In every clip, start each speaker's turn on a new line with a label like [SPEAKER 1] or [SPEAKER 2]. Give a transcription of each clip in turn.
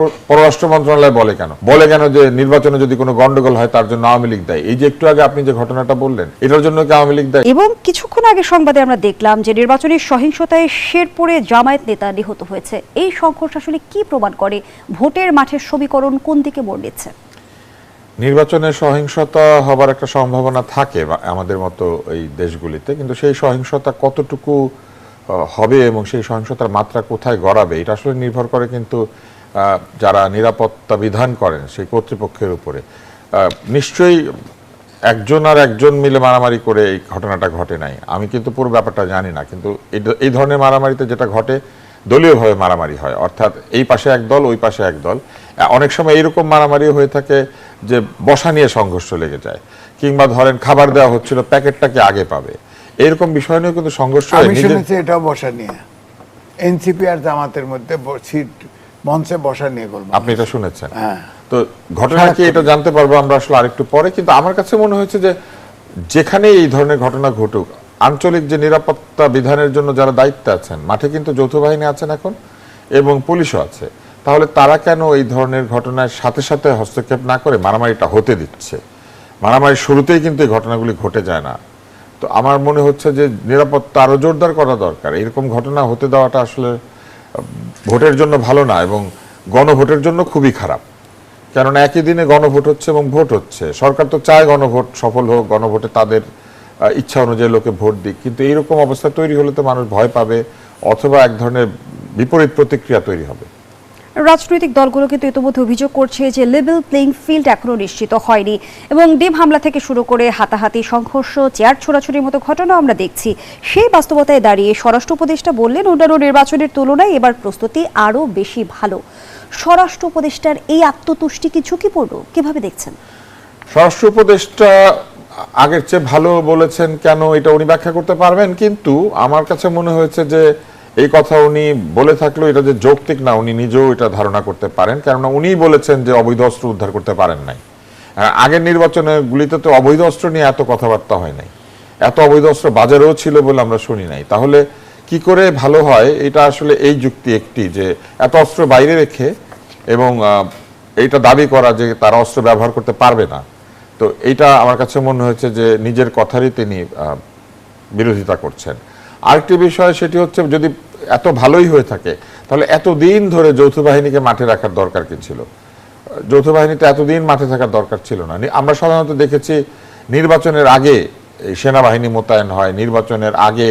[SPEAKER 1] পররাষ্ট্র মন্ত্রণালয় বলে কেন যে নির্বাচনে যদি কোনো গন্ডগোল হয় তার জন্য আওয়ামী লীগ দায়ী। এই যে একটু আগে আপনি যে ঘটনাটা বললেন, এটার জন্য কি আওয়ামী লীগ দায়ী?
[SPEAKER 2] এবং কিছুক্ষণ আগে সংবাদে আমরা দেখলাম যে নির্বাচনের সহিংসতায় শেরপুরে জামায়াত নেতা নিহত হয়েছে। এই সংঘর্ষ আসলে কি প্রমাণ করে? ভোটের মাঠের সমীকরণ কোন দিকে মোড় নিচ্ছে?
[SPEAKER 1] নির্বাচনের সহিংসতা হবার একটা সম্ভাবনা থাকে আমাদের মতো এই দেশগুলিতে, কিন্তু সেই সহিংসতা কতটুকু হবে এবং সেই সহিংসতার মাত্রা কোথায় গড়াবে এটা আসলে নির্ভর করে কিন্তু যারা নিরাপত্তা বিধান করেন সেই কর্তৃপক্ষের উপরে। নিশ্চয়ই একজন আর একজন মিলে মারামারি করে এই ঘটনাটা ঘটে নাই, আমি কিন্তু পুরো ব্যাপারটা জানি না, কিন্তু এই ধরনের মারামারিতে যেটা ঘটে দলীয়ভাবে মারামারি হয়, অর্থাৎ এই পাশে এক দল ওই পাশে এক দল। অনেক সময় এইরকম মারামারি হয়ে থাকে যে বসা নিয়ে সংঘর্ষ লেগে যায়, কিংবা ধরেন খাবার দেওয়া হচ্ছিল প্যাকেটটাকে আগে পাবে, এরকম বিষয় নিয়ে কিন্তু সংঘর্ষ হয়।
[SPEAKER 3] আমি শুনেছি এটাও বসা নিয়ে এনসিপি আর জামাতের মধ্যে সিট মঞ্চে বসা নিয়ে গোলমাল।
[SPEAKER 1] আপনি এটা শুনেছেন?
[SPEAKER 3] হ্যাঁ।
[SPEAKER 1] তো ঘটনা কি এটা জানতে পারবো আমরা আসলে আরেকটু পরে, কিন্তু আমার কাছে মনে হয়েছে যে যেখানে এই ধরনের ঘটনা ঘটুক, আঞ্চলিক যে নিরাপত্তা বিধানের জন্য যারা দায়িত্বে আছেন, মাঠে কিন্তু যৌথ বাহিনী আছেন এখন এবং পুলিশও আছে, তাহলে তারা কেন এই ধরনের ঘটনার সাথে সাথে হস্তক্ষেপ না করে মারামারিটা হতে দিচ্ছে? মারামারির শুরুতেই কিন্তু এই ঘটনাগুলি ঘটে যায় না। তো আমার মনে হচ্ছে যে নিরাপত্তা আরো জোরদার করা দরকার। এরকম ঘটনা হতে দেওয়াটা আসলে ভোটের জন্য ভালো না এবং গণভোটের জন্য খুবই খারাপ। কেননা একই দিনে গণভোট হচ্ছে এবং ভোট হচ্ছে। সরকার তো চায় গণভোট সফল হোক, গণভোটে তাদের ইচ্ছা অনুযায়ী লোকে ভোট দিক, কিন্তু এইরকম অবস্থা তৈরি হলে তো মানুষ ভয় পাবে অথবা এক ধরনের বিপরীত প্রতিক্রিয়া তৈরি হবে।
[SPEAKER 2] রাজনৈতিক দলগুলো কিন্তু ইতিমধ্যে অভিযোগ করছে যে লেভেল প্লেইং ফিল্ড এখনো নিশ্চিত হয়নি এবং ডিম হামলা থেকে শুরু করে হাতাহাতি, সংঘর্ষ, চেয়ার ছোড়াছুড়ির মতো ঘটনা আমরা দেখছি। সেই বাস্তবতায় দাঁড়িয়ে স্বরাষ্ট্র উপদেষ্টা বললেন অন্যান্য নির্বাচনের তুলনায় এবার প্রস্তুতি আরো বেশি ভালো। স্বরাষ্ট্র উপদেষ্টার এই আত্মতুষ্টি কি ঝুঁকিপূর্ণ? কিভাবে দেখছেন?
[SPEAKER 1] স্বরাষ্ট্র উপদেষ্টা আগের চেয়ে ভালো বলেছেন কেন এটা উনি ব্যাখ্যা করতে পারবেন, কিন্তু আমার কাছে মনে হয়েছে যে এই কথা উনি বলে থাকলেও এটা যে যৌক্তিক না উনি নিজেও এটা ধারণা করতে পারেন, কেননা উনিই বলেছেন যে অবৈধ অস্ত্র উদ্ধার করতে পারেন নাই। আগের নির্বাচনগুলিতে তো অবৈধ অস্ত্র নিয়ে এত কথাবার্তা হয় নাই, এত অবৈধ অস্ত্র বাজারেও ছিল বলে আমরা শুনি নাই। তাহলে কি করে ভালো হয়? এটা আসলে এই যুক্তি একটি যে এত অস্ত্র বাইরে রেখে এবং এইটা দাবি করা যে তারা অস্ত্র ব্যবহার করতে পারবে না, তো এইটা আমার কাছে মনে হয়েছে যে নিজের কথারই তিনি বিরোধিতা করছেন। আরেকটি বিষয় সেটি হচ্ছে যদি এত ভালোই হয়ে থাকে তাহলে এতদিন ধরে যৌথ বাহিনীকে মাঠে রাখার দরকার কি ছিল? যৌথ বাহিনীতে এতদিন মাঠে থাকার দরকার ছিল না। আমরা সাধারণত দেখেছি নির্বাচনের আগে সেনাবাহিনী মোতায়েন হয়, নির্বাচনের আগে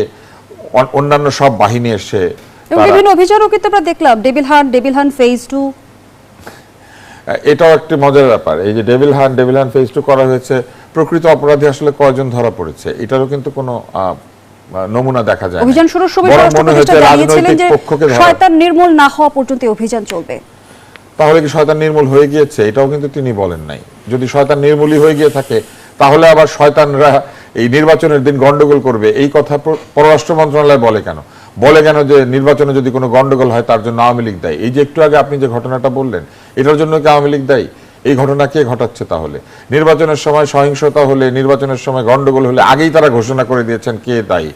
[SPEAKER 1] অন্যান্য সব বাহিনী এসে
[SPEAKER 2] বিভিন্ন অভিযানও কিন্তু আমরা দেখলাম, ডেভিল হান্ট ফেজ 2।
[SPEAKER 1] এটাও একটি মজার ব্যাপার, এই যে ডেভিল হান্ট ফেজ 2 করা হয়েছে, প্রকৃত অপরাধী আসলে কয়জন ধরা পড়েছে এটারও কিন্তু কোনো নমুনা দেখা যায় না।
[SPEAKER 2] অভিযান শুরুর সময় স্বরাষ্ট্র উপদেষ্টা জানিয়েছিলেন যে শয়তান নির্মূল না হওয়া পর্যন্ত অভিযান চলবে।
[SPEAKER 1] তাহলে কি শয়তান নির্মূল হয়ে গিয়েছে? এটাও কিন্তু তিনি বলেন নাই। যদি শয়তান নির্মূলই হয়ে গিয়ে থাকে তাহলে আবার শয়তানরা এই নির্বাচনের দিন গন্ডগোল করবে এই কথা পররাষ্ট্র মন্ত্রণালয় বলে কেন যে নির্বাচনে যদি কোনো গন্ডগোল হয় তার জন্য আওয়ামী লীগ দায়ী। এই যে একটু আগে আপনি যে ঘটনাটা বললেন, এটার জন্য কি আওয়ামী লীগ দায়ী? এই ঘটনা কে ঘটাচ্ছে? তাহলে নির্বাচনের সময় সহিংসতা হলে, নির্বাচনের সময় গন্ডগোল হলে আগেই তারা ঘোষণা করে দিয়েছেন কে দায়ী।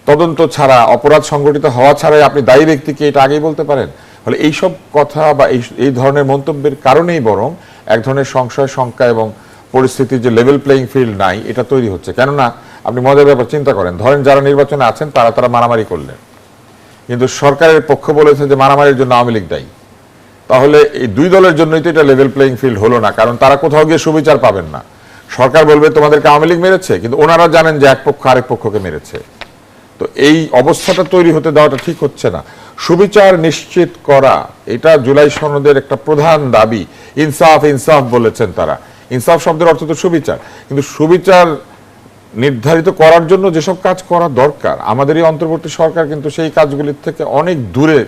[SPEAKER 1] তদন্ত ছাড়া, অপরাধ সংগঠিত হওয়া ছাড়াই আপনি দায়ী ব্যক্তিকে এটা আগেই বলতে পারেন? ফলে এইসব কথা বা এই ধরনের মন্তব্যের কারণেই বরং এক ধরনের সংশয়, শঙ্কা এবং পরিস্থিতির যে লেভেল প্লেইং ফিল্ড নাই এটা তৈরি হচ্ছে। কেননা আপনি মজার ব্যাপার চিন্তা করেন, ধরেন যারা নির্বাচনে আছেন তারা মারামারি করলেন, কিন্তু সরকারের পক্ষ বলেছে যে মারামারির জন্য আওয়ামী লীগ দায়ী। তাহলে এই দুই দলের জন্যই তো এটা লেভেল প্লেইং ফিল্ড হলো না, কারণ তারা কোথাও গিয়ে সুবিচার পাবেন না। সরকার বলবে তোমাদেরকে আওয়ামী লীগ মেরেছে, কিন্তু ওনারা জানেন যে এক পক্ষ আরেক পক্ষকে মেরেছে। তো এই অবস্থাটা তৈরি হতে দেওয়াটা ঠিক হচ্ছে না। সুবিচার নিশ্চিত করা এটা জুলাই সনদের একটা প্রধান দাবি। ইনসাফ বলেছেন তারা। ইনসাফ শব্দের অর্থ তো সুবিচার, কিন্তু সুবিচার নির্ধারিত করার জন্য যেসব কাজ করা দরকার আমাদের এই অন্তর্বর্তী সরকার কিন্তু সেই কাজগুলির থেকে অনেক দূরে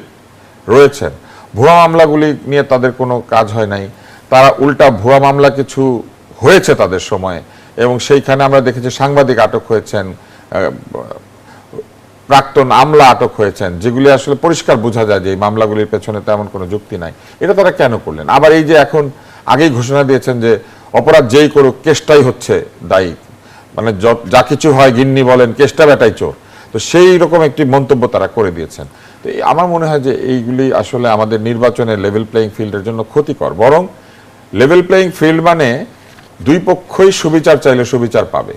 [SPEAKER 1] রয়েছেন। ভুয়া মামলাগুলি নিয়ে তাদের কোনো কাজ হয় নাই, তারা উল্টা ভুয়া মামলা কিছু হয়েছে তাদের সময়ে এবং সেইখানে আমরা দেখেছি সাংবাদিক আটক হয়েছেন, প্রাক্তন আমলা আটক হয়েছেন, যেগুলি আসলে পরিষ্কার বোঝা যায় যে এই মামলাগুলির পেছনে তেমন কোনো যুক্তি নাই। এটা তারা কেন করলেন? আবার এই যে এখন আগেই ঘোষণা দিয়েছেন যে অপরাধ যেই করুক কেসটাই হচ্ছে দায়ী, মানে যা কিছু হয় গিন্নি বলেন কেসটা বেটাই চোর। তো সেই রকম একটি মন্তব্য তারা করে দিয়েছেন। তো আমার মনে হয় যে এইগুলি আসলে আমাদের নির্বাচনের লেভেল প্লেইং ফিল্ডের জন্য ক্ষতিকর। বরং লেভেল প্লেইং ফিল্ড মানে দুই পক্ষই সুবিচার চাইলে সুবিচার পাবে,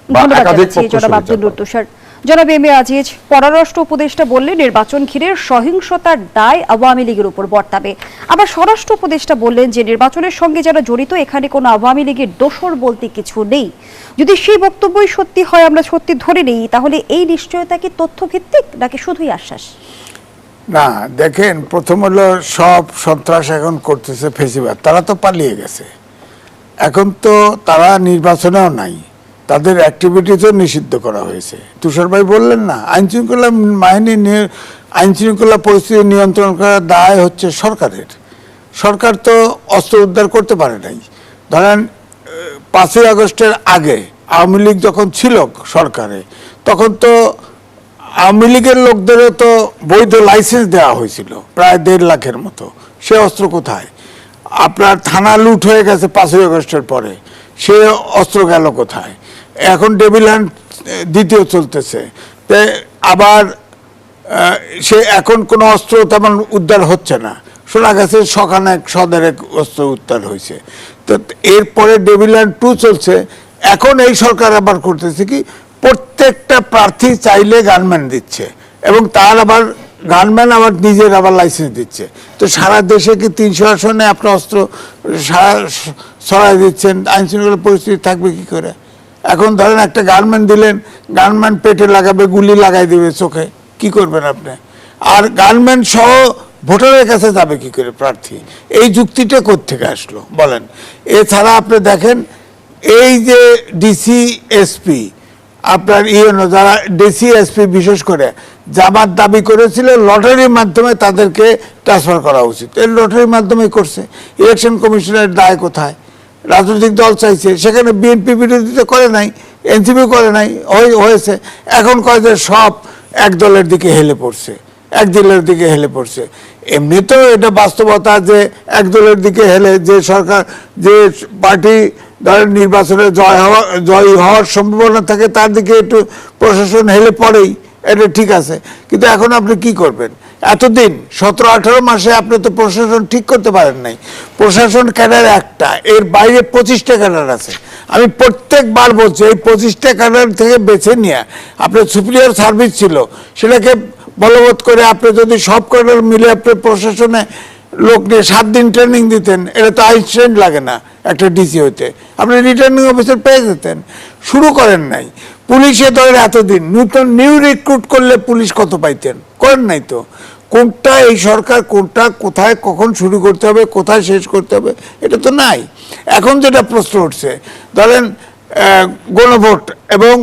[SPEAKER 1] বা
[SPEAKER 2] ধন্যবাদ
[SPEAKER 1] একাধিক
[SPEAKER 2] জানাচ্ছি
[SPEAKER 1] পক্ষ
[SPEAKER 2] জনাব
[SPEAKER 1] সুবিচার
[SPEAKER 2] আব্দুল
[SPEAKER 1] পাবে।
[SPEAKER 2] তুষার। জনাব এম এ আজিজ, পররাষ্ট্র উপদেষ্টা বললেন নির্বাচন ঘিরে সহিংসতার দায় আওয়ামী লীগের উপর বর্তাবে। আবার স্বরাষ্ট্র উপদেষ্টা বললেন যে নির্বাচনের সঙ্গে যারা জড়িত এখানে কোনো আওয়ামী লীগের দোসর বলতে কিছু নেই। যদি সেই বক্তব্যই সত্যি হয়, আমরা সত্যি ধরে নেই, তাহলে এই নিশ্চয়তা কি তথ্যভিত্তিক নাকি শুধুই আশ্বাস?
[SPEAKER 3] না দেখেন, প্রথম হলো সব সন্ত্রাস এখন করতেছে ফেসিবাদ, তারা তো পালিয়ে গেছে, এখন তো তারা নির্বাচনেও নাই, তাদের অ্যাক্টিভিটিসও নিষিদ্ধ করা হয়েছে। তুষার ভাই বললেন না, আইনশৃঙ্খলা বাহিনী আইনশৃঙ্খলা পরিস্থিতি নিয়ন্ত্রণ করার দায় হচ্ছে সরকারের। সরকার তো অস্ত্র উদ্ধার করতে পারে নাই। ধরেন 5ই আগস্টের আগে আওয়ামী লীগ যখন ছিল সরকারে, তখন তো আওয়ামী লীগের লোকদেরও তো বৈধ লাইসেন্স দেওয়া হয়েছিল প্রায় 1.5 লাখের মতো। সে অস্ত্র কোথায়? আপনার থানা লুট হয়ে গেছে 5ই আগস্টের পরে, সে অস্ত্র গেল কোথায়? এখন ডেভিল হ্যান্ড দ্বিতীয় চলতেছে, আবার সে এখন কোনো অস্ত্র তেমন উদ্ধার হচ্ছে না। শোনা গেছে সদেরেক অস্ত্র উদ্ধার হয়েছে। তো এরপরে ডেভিল হ্যান্ড 2 চলছে। এখন এই সরকার আবার করতেছে কি, প্রত্যেকটা প্রার্থী চাইলে গানম্যান দিচ্ছে, এবং তার আবার গানম্যান আবার নিজের আবার লাইসেন্স দিচ্ছে। তো সারা দেশে কি 300 আসনে আপনার অস্ত্র ছড়াই দিচ্ছেন, আইন শৃঙ্খলা পরিস্থিতি থাকবে কি করে? এখন ধরেন একটা গানম্যান দিলেন, গানম্যান পেটে লাগাবে, গুলি লাগাই দেবে চোখে, কি করবেন আপনি? আর গানম্যান সহ ভোটারের কাছে যাবে কি করে প্রার্থী? এই যুক্তিটা কোত্থেকে আসলো বলেন? এছাড়া আপনি দেখেন, এই যে ডিসি এসপি আপনার যারা ডিসি এসপি বিশেষ করে জামাত দাবি করেছিল লটারির মাধ্যমে তাদেরকে ট্রান্সফার করা উচিত, এই লটারির মাধ্যমে করছে। ইলেকশন কমিশনের দায় কোথায়? রাজনৈতিক দল চাইছে, সেখানে বিএনপি বিরোধিতা করে নাই, এনসিপি করে নাই, হয়েছে। এখন কয় যে সব এক দলের দিকে হেলে পড়ছে, এক দলের দিকে হেলে পড়ছে। এমনিতেও এটা বাস্তবতা যে এক দলের দিকে হেলে যে সরকার, যে পার্টি ধরেন নির্বাচনে জয়ী হওয়ার সম্ভাবনা থাকে, তার দিকে একটু প্রশাসন হেলে পড়েই, এটা ঠিক আছে। কিন্তু এখন আপনি কি করবেন? এতদিন 17-18 মাসে আপনি তো প্রশাসন ঠিক করতে পারেন নাই। প্রশাসন ক্যাডার একটা, এর বাইরে 25টা ক্যাডার আছে। আমি প্রত্যেকবার বলছি, এই 25টা ক্যাডার থেকে বেছে নিয়ে আপনার সুপিরিয়র সার্ভিস ছিল, সেটাকে বলবৎ করে আপনি যদি সব ক্যাডার মিলে আপনি প্রশাসনে লোক নিয়ে 7 দিন ট্রেনিং দিতেন, এটা তো আইনস্টাইন লাগে না একটা ডিসি হইতে, আপনি রিটার্নিং অফিসার পেয়ে যেতেন। শুরু করেন নাই। পুলিশে ধরেন এতদিন নিউ রিক্রুট করলে পুলিশ কত পাইতেন? করেন নাই তো। কোনটা এই সরকার, কোনটা কোথায় কখন শুরু করতে হবে, কোথায় শেষ করতে হবে, এটা তো নাই। এখন যেটা প্রশ্ন উঠছে, ধরেন গণভোট এবং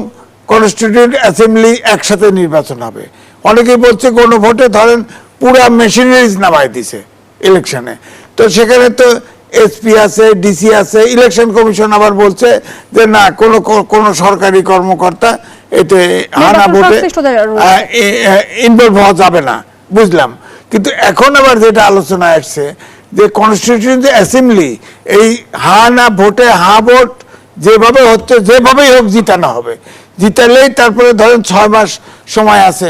[SPEAKER 3] কনস্টিটিউয়েন্ট অ্যাসেম্বলি একসাথে নির্বাচন হবে। অনেকেই বলছে গণভোটে ধরেন পুরা মেশিনারিজ নামাই দিছে ইলেকশনে, তো সেখানে তো এসপি আছে, ডিসি আছে। ইলেকশন কমিশন আবার বলছে যে না, কোন সরকারি কর্মকর্তা এতে হানা ভোটে ইনভলভ হওয়া যাবে না, বুঝলাম। কিন্তু এখন আবার যেটা আলোচনা আসছে যে কনস্টিটিউয়েন্ট অ্যাসেম্বলি এই হানা ভোটে ভোট যেভাবে হচ্ছে, যেভাবেই হোক জিতানো হবে। জিতালেই তারপরে ধরেন 6 মাস সময় আছে,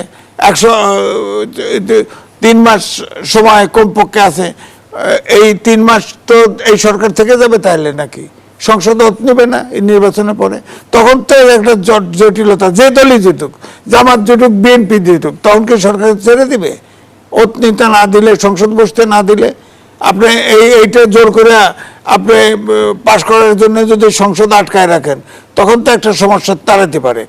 [SPEAKER 3] 3 মাস সময় কমপক্ষে আছে। এই 3 মাস তো এই সরকার থেকে যাবে তাহলে নাকি সংসদ নেবে না এই নির্বাচনের পরে? তখন তো একটা জটিলতা, যে দলই জিতুক, জামাত জিতুক, বিএনপি জিতুক, তখন কি সরকার ছেড়ে দিবে? ওত নিতে না দিলে, সংসদ বসতে না দিলে, আপনি এইটা জোর করে আপনি পাশ করার জন্য যদি সংসদ আটকায় রাখেন, তখন তো একটা সমস্যা তাড়াতে পারে।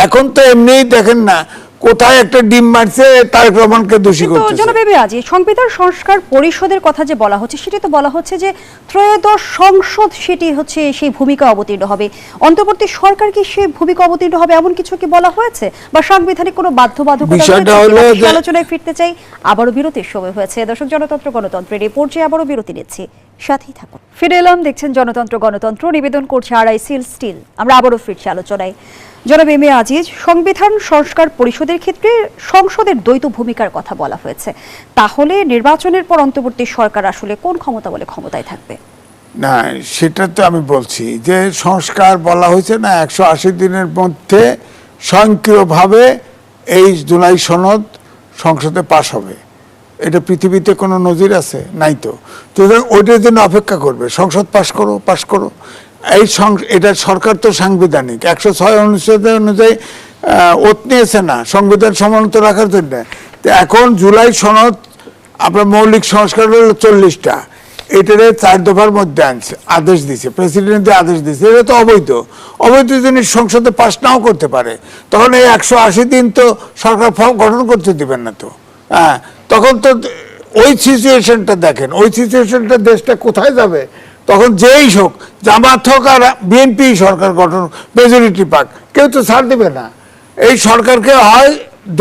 [SPEAKER 3] এখন তো এমনিই দেখেন না কোথায় একটা ডিম মারছে, তারেক রহমানকে দোষী করতেছে।
[SPEAKER 2] জনাব এম এ আজিজ, সংবিধান সংস্কার পরিষদের কথা যে বলা হচ্ছে, সেটি তো বলা হচ্ছে যে ত্রয়োদশ সংসদ সেটি হচ্ছে সেই ভূমিকা অবতীর্ণ হবে। অন্তর্বর্তী সরকার কি সেই ভূমিকা অবতীর্ণ হবে এমন কিছু কি বলা হয়েছে, বা সাংবিধানিক কোনো বাধ্যবাধকতা
[SPEAKER 3] বিষয়টা হলো যে
[SPEAKER 2] আলোচনায় ফিরতে চাই। আবারও বিরতির সময় হয়েছে। দর্শক, জনতন্ত্র গণতন্ত্রের এই পর্যায়ে আবারও বিরতি নিচ্ছি, সাথেই থাকুন। ফিরে এলাম, দেখছেন জনতন্ত্র গণতন্ত্র, নিবেদন করছে আরআইসিএল স্টিল। আমরা আবারও ফিরছি আলোচনায়। জনাব এম এ আজিজ, সংবিধান সংস্কার পরিষদের ক্ষেত্রে সংসদের দ্বৈত ভূমিকার কথা বলা হয়েছে, তাহলে নির্বাচনের পর অন্তর্বর্তী সরকার আসলে কোন ক্ষমতা বলে ক্ষমতায় থাকবে?
[SPEAKER 3] না, সেটা তো আমি বলছি যে সংস্কার বলা হয়েছে না, 180 দিনের মধ্যে স্বয়ংক্রিয়ভাবে এই জুলাই সনদ সংসদে পাশ হবে, এটা পৃথিবীতে কোনো নজির আছে? নাই তো। সুতরাং ওইটার জন্য অপেক্ষা করবে, সংসদ পাশ করো। এটা সরকার তো সাংবিধানিক 106 অনুচ্ছেদ অনুযায়ী ওত নিয়েছে না সংবিধান সমুন্নত রাখার জন্য। তো এখন জুলাই সনদ আপনার মৌলিক সংস্কার হলো 40টা, এটারে 4 দফার মধ্যে আনছে, আদেশ দিছে, প্রেসিডেন্ট আদেশ দিছে। এটা তো অবৈধ জিনিস সংসদে পাশ নাও করতে পারে। তখন এই 180 দিন তো সরকার ফর্ম গঠন করতে দিবেন না তো। হ্যাঁ, তখন তো ওই সিচুয়েশনটা দেখেন, ওই সিচুয়েশনটা দেশটা কোথায় যাবে। তখন যেই হোক, জামাত হোক আর বিএনপি সরকার গঠন মেজরিটি পাক, কেউ তো ছাড় দেবে না। এই সরকারকে হয়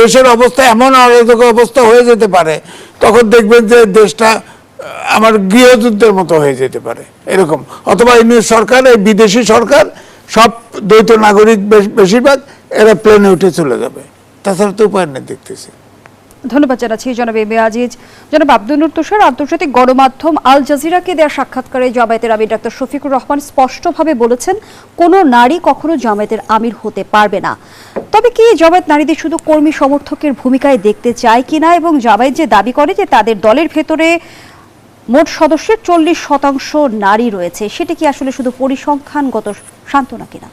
[SPEAKER 3] দেশের অবস্থা এমন অরাজক অবস্থা হয়ে যেতে পারে, তখন দেখবেন যে দেশটা আমার গৃহযুদ্ধের মতো হয়ে যেতে পারে এরকম। অথবা ইউনিয়ন সরকার, এই বিদেশি সরকার, সব দ্বৈত নাগরিক বেশিরভাগ, এরা প্লেনে উঠে চলে যাবে। তাছাড়া তো উপায় নেই দেখতেছি।
[SPEAKER 2] ধন্যবাদ জানাচ্ছি জনাব এম এ আজিজ। জনাব আব্দুল নূর তুষার, আন্তর্জাতিক গণমাধ্যম আল জাজিরাকে দেওয়া সাক্ষাৎকারে জামায়াতের আমির ডাক্তার শফিকুর রহমান স্পষ্টভাবে বলেছেন কোনো নারী কখনো জামায়াতের আমির হতে পারবে না। তবে কি জামায়াত নারীদের শুধু কর্মী সমর্থকের ভূমিকায় দেখতে চায় কিনা, এবং জামায়াত যে দাবি করে যে তাদের দলের ভেতরে মোট সদস্যের 40% নারী রয়েছে, সেটা কি আসলে শুধু পরিসংখ্যানগত সান্ত্বনা কিনা?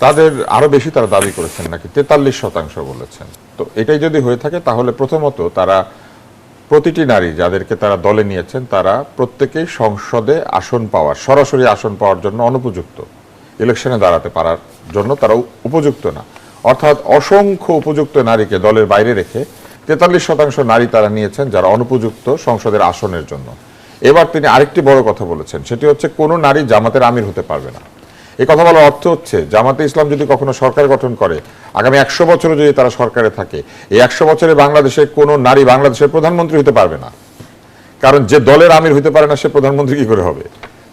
[SPEAKER 1] তাদের আরো বেশি তারা দাবি করেছেন, নাকি 43% বলেছেন। তো এটাই যদি হয়ে থাকে তাহলে প্রথমত তারা প্রতিটি নারী যাদেরকে তারা দলে নিয়েছেন তারা প্রত্যেকেই সংসদে আসন পাওয়ার, সরাসরি আসন পাওয়ার জন্য অনুপযুক্ত, ইলেকশনে দাঁড়াতে পারার জন্য তারা উপযুক্ত না। অর্থাৎ অসংখ্য উপযুক্ত নারীকে দলের বাইরে রেখে 43% নারী তারা নিয়েছেন যারা অনুপযুক্ত সংসদের আসনের জন্য। এবার তিনি আরেকটি বড় কথা বলেছেন, সেটি হচ্ছে কোনো নারী জামাতের আমির হতে পারবে না। এই কথা বলার অর্থ হচ্ছে জামাতে ইসলাম যদি কখনো সরকার গঠন করে, আগামী 100 বছরে যদি তারা সরকারে থাকে, এই 100 বছরে বাংলাদেশে কোনো নারী বাংলাদেশের প্রধানমন্ত্রী হতে পারবে না। কারণ যে দলের আমির হতে পারে না সে প্রধানমন্ত্রী কি করে হবে?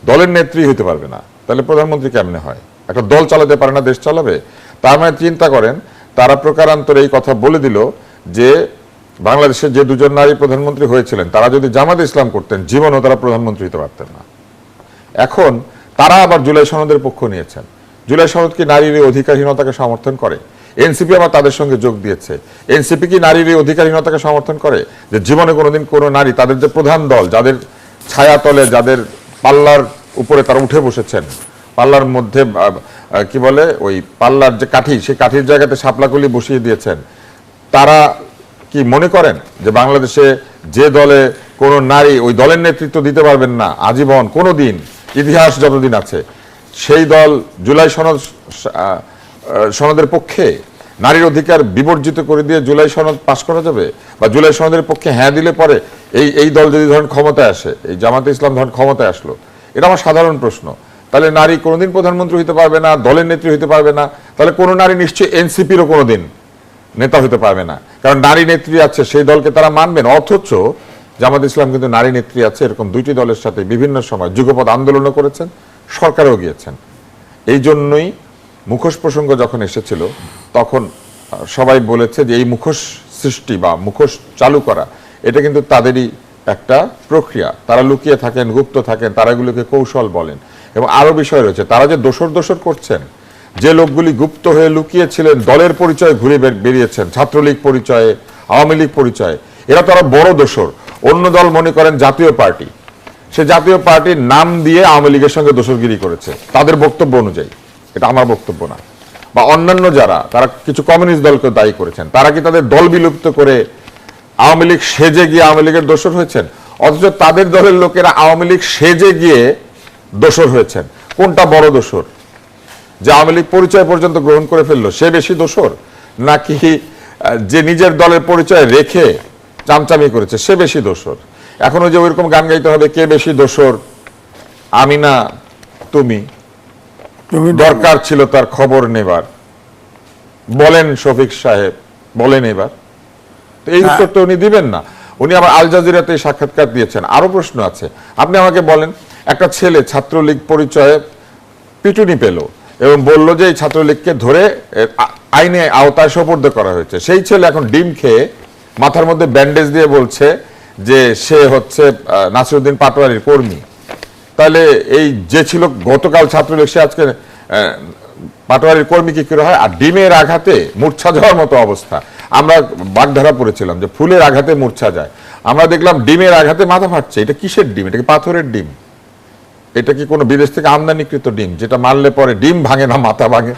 [SPEAKER 1] দলের নেত্রী হতে পারবে না, তাহলে প্রধানমন্ত্রী কেমনে হয়? একটা দল চালাতে পারে না, দেশ চালাবে? তার মানে চিন্তা করেন, তারা প্রকারান্তরে এই কথা বলে দিল যে বাংলাদেশে যে 2 জন নারী প্রধানমন্ত্রী হয়েছিলেন তারা যদি জামাতে ইসলাম করতেন জীবনও তারা প্রধানমন্ত্রী হতে পারতেন না। এখন তারা আবার জুলাই সনদের পক্ষ নিয়েছেন। জুলাই সনদ কি নারীর অধিকারহীনতাকে সমর্থন করে? এনসিপি আবার তাদের সঙ্গে যোগ দিয়েছে। এনসিপি কি নারীর অধিকারহীনতাকে সমর্থন করে? যে জীবনে কোনোদিন কোনো নারী, তাদের যে প্রধান দল, যাদের ছায়াতলে, যাদের পাল্লার উপরে তারা উঠে বসেছেন, পাল্লার মধ্যে কি বলে ওই পাল্লার যে কাঠি, সেই কাঠির জায়গাতে শাপলাকলি বসিয়ে দিয়েছেন, তারা কি মনে করেন যে বাংলাদেশে যে দলে কোনো নারী ওই দলের নেতৃত্ব দিতে পারবেন না আজীবন, কোনো দিন, ইতিহাস যতদিন আছে, সেই দল জুলাই সনদের পক্ষে নারীর অধিকার বিবর্জিত করে দিয়ে জুলাই সনদ পাশ করা যাবে? বা জুলাই সনদের পক্ষে হ্যাঁ দিলে পরে এই দল যদি ধরেন ক্ষমতায় আসে, এই জামাতে ইসলাম ধরেন ক্ষমতায় আসলো, এটা আমার সাধারণ প্রশ্ন, তাহলে নারী কোনোদিন প্রধানমন্ত্রী হতে পারবে না, দলের নেত্রী হতে পারবে না, তাহলে কোনো নারী নিশ্চয়ই এনসিপিরও কোনোদিন নেতা হতে পারবে না, কারণ নারী নেত্রী আছে, সেই দলকে তারা মানবেন। অথচ জামাত ইসলাম কিন্তু নারী নেত্রী আছে এরকম 2টি দলের সাথে বিভিন্ন সময় যুগপৎ আন্দোলনও করেছেন, সরকারেও গিয়েছেন। এই জন্যই মুখোশ প্রসঙ্গ যখন এসেছিল তখন সবাই বলেছে যে এই মুখোশ সৃষ্টি বা মুখোশ চালু করা, এটা কিন্তু তাদেরই একটা প্রক্রিয়া। তারা লুকিয়ে থাকেন, গুপ্ত থাকেন, তারা এগুলোকে কৌশল বলেন। এবং আরো বিষয় রয়েছে, তারা যে দোসর করছেন, যে লোকগুলি গুপ্ত হয়ে লুকিয়েছিলেন, দলের পরিচয়ে ঘুরে বেরিয়েছেন, ছাত্রলীগ পরিচয়ে, আওয়ামী লীগ পরিচয়ে, এরা তারা বড় দোসর। অন্য দল মনে করেন জাতীয় পার্টি, সে জাতীয় পার্টির নাম দিয়ে আওয়ামী লীগের সঙ্গে দোসরগিরি করেছে তাদের বক্তব্য অনুযায়ী, এটা আমার বক্তব্য না। বা অন্যান্য যারা, তারা কিছু কমিউনিস্ট দলকে দায়ী করেছেন, তারা কি তাদের দল বিলুপ্ত করে আওয়ামী লীগ সেজে গিয়ে আওয়ামী লীগের দোসর হয়েছেন? অথচ তাদের দলের লোকেরা আওয়ামী লীগ সেজে গিয়ে দোসর হয়েছেন। কোনটা বড় দোসর? যে আওয়ামী লীগ পরিচয় পর্যন্ত গ্রহণ করে ফেললো সে বেশি দোসর, নাকি যে নিজের দলের পরিচয় রেখে চামচামি করেছে সে বেশি দোসর? এখনো যে ওইরকম গান গাইতে হবে, কে বেশি দোসর, আমি না তুমি, দরকার ছিল তার খবর নেবার, বলেন শফিক সাহেব, বলেন এবার। তো এই উত্তর তো উনি দিবেন না। উনি আবার আল জাজিরাতে সাক্ষাৎকার দিয়েছেন। আরো প্রশ্ন আছে, আপনি আমাকে বলেন, একটা ছেলে ছাত্রলীগ পরিচয়ে পিটুনি পেল এবং বলল যে এই ছাত্রলীগকে ধরে আইনে আওতায় সোপর্দ করা হয়েছে, সেই ছেলে এখন ডিম খেয়ে মাথার মধ্যে ব্যান্ডেজ দিয়ে বলছে যে সে হচ্ছে নাসিরউদ্দিন পাটোয়ারির কর্মী। তাহলে এই যে ছিল গতকাল ছাত্রলীগ, সে আজকে পাটোয়ারির কর্মী কি করে হয়, আর ডিমের আঘাতে মূর্ছা যাওয়ার মতো অবস্থা। আমরা বাগধারা পড়েছিলাম যে ফুলের আঘাতে মূর্ছা যায়, আমরা দেখলাম ডিমের আঘাতে মাথা ফাটছে। এটা কিসের ডিম? এটা কি পাথরের ডিম? এটা কি কোনো বিদেশ থেকে আমদানিকৃত ডিম যেটা মারলে পরে ডিম ভাঙে না, মাথা ভাঙে?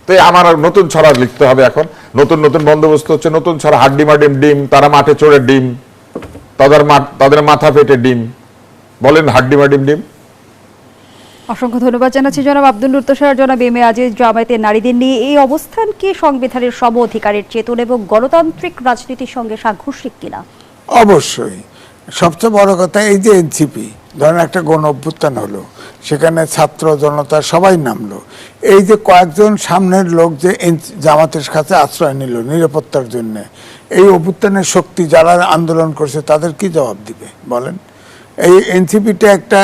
[SPEAKER 1] তো আমার আর নতুন ছড়া লিখতে হবে এখন, নতুন নতুন বন্দোবস্ত হচ্ছে, নতুন ছড়া, হাড্ডি মাডিম ডিম, তারা মাঠে চড়ে ডিম, তাদের মাথা ফেটে ডিম, বলেন হাড্ডি মাডিম ডিম।
[SPEAKER 2] অসংখ্য ধন্যবাদ জানাচ্ছি জনাব আব্দুল লুৎফ তুষার। জনাব এম এ আজিজ, জামায়াতের নারীদের নিয়ে এই অবস্থান কি সংবিধানের সম অধিকারের চেতনা এবং গণতান্ত্রিক রাজনীতির সঙ্গে সাংঘর্ষিক কিনা?
[SPEAKER 3] অবশ্যই। সবচেয়ে বড় কথা, এই যে এনসিপি ধরেন একটা গণ অভ্যুত্থান হলো, সেখানে ছাত্র জনতা সবাই নামলো, এই যে কয়েকজন সামনের লোক যে জামাতের কাছে আশ্রয় নিল নিরাপত্তার জন্য, এই অভ্যুত্থানের শক্তি যারা আন্দোলন করছে তাদের কি জবাব দিবে বলেন? এই এনসিপিটা একটা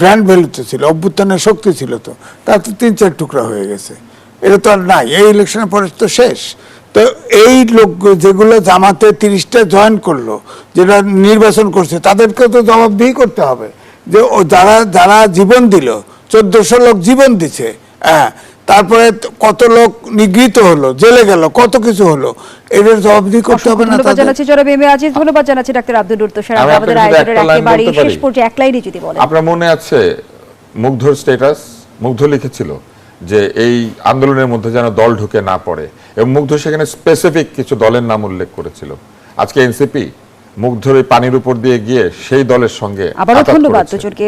[SPEAKER 3] ব্র্যান্ড ভ্যালুতে ছিল, অভ্যুত্থানের শক্তি ছিল, তো তার তো 3-4 টুকরা হয়ে গেছে, এটা তো আর নাই, এই ইলেকশনের পরে তো শেষ। তো এই লোক যেগুলো জামাতে 30টা জয়েন করলো, যেটা নির্বাচন করছে, তাদেরকে তো জবাবদিহি করতে হবে যে ও যারা জীবন দিল, 1400 লোক জীবন দিছে, হ্যাঁ, তারপরে কত লোক নিগৃহীত হলো, জেলে গেল, কত কিছু হলো, এদের জবাবদিহি করতে হবে না?
[SPEAKER 2] ধন্যবাদ জানাচ্ছি জনাব এম এ আজিজ, ধন্যবাদ জানাচ্ছি ডাক্তার আব্দুল লুৎফ তুষার।
[SPEAKER 1] আমি
[SPEAKER 2] আমাদের
[SPEAKER 1] আপনাকে
[SPEAKER 2] আয়োজনের
[SPEAKER 1] একটা লাইন
[SPEAKER 2] একেবারে
[SPEAKER 1] বলতে পারি?
[SPEAKER 2] শেষ পর্যায়ে এক লাইনে যদি বলেন।
[SPEAKER 1] আপনার মনে আছে মুগ্ধর স্ট্যাটাস? মুগ্ধ লিখেছিল যে এই আন্দোলনের মধ্যে যেন দল ঢুকে না পড়ে, এবং মুগ্ধ সেখানে স্পেসিফিক কিছু দলের নাম উল্লেখ করেছিল। আজকে এনসিপি মুগ্ধর এই পানির উপর দিয়ে গিয়ে সেই দলের সঙ্গে
[SPEAKER 2] আবারও
[SPEAKER 1] আঘাত
[SPEAKER 2] ধন্যবাদ
[SPEAKER 1] করেছে।
[SPEAKER 2] দুজনকে।